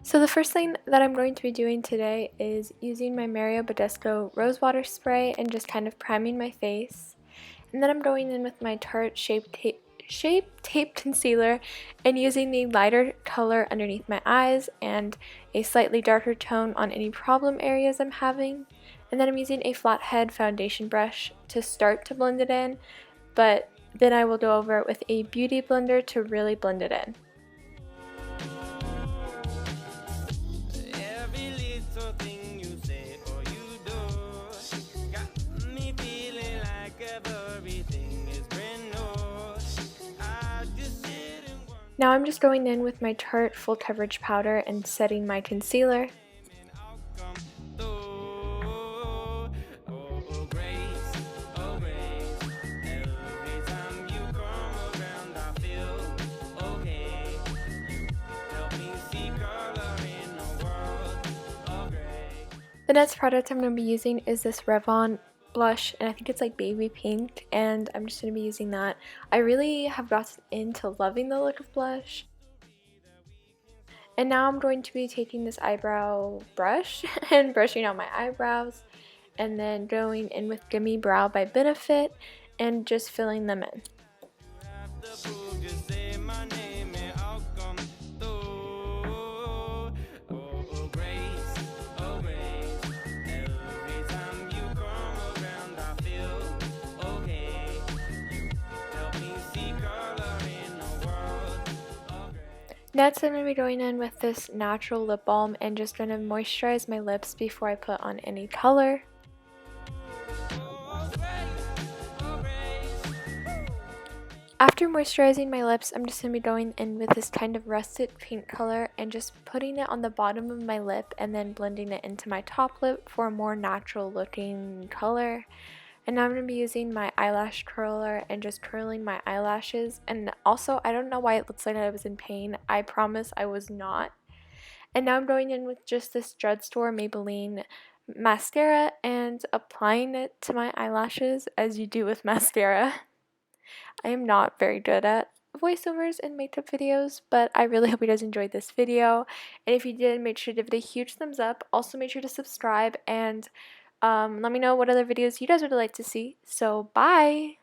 So the first thing that I'm going to be doing today is using my Mario Badescu Rose Water Spray and just kind of priming my face. And then I'm going in with my Tarte Shape Tape Concealer and using the lighter color underneath my eyes and a slightly darker tone on any problem areas I'm having. And then I'm using a flathead foundation brush to start to blend it in, but then I will go over it with a beauty blender to really blend it in. Now I'm just going in with my Tarte Full Coverage Powder and setting my concealer. The next product I'm going to be using is this Revlon blush, and I think it's like baby pink, and I'm just going to be using that. I really have gotten into loving the look of blush. And now I'm going to be taking this eyebrow brush and brushing out my eyebrows, and then going in with Gimme Brow by Benefit and just filling them in. Next, I'm going to be going in with this natural lip balm and just going to moisturize my lips before I put on any color. After moisturizing my lips, I'm just going to be going in with this kind of russet pink color and just putting it on the bottom of my lip and then blending it into my top lip for a more natural looking color. And now I'm going to be using my eyelash curler and just curling my eyelashes. And also, I don't know why it looks like I was in pain. I promise I was not. And now I'm going in with just this drugstore Maybelline mascara and applying it to my eyelashes as you do with mascara. I am not very good at voiceovers and makeup videos, but I really hope you guys enjoyed this video. And if you did, make sure to give it a huge thumbs up. Also, make sure to subscribe and let me know what other videos you guys would like to see. So, bye!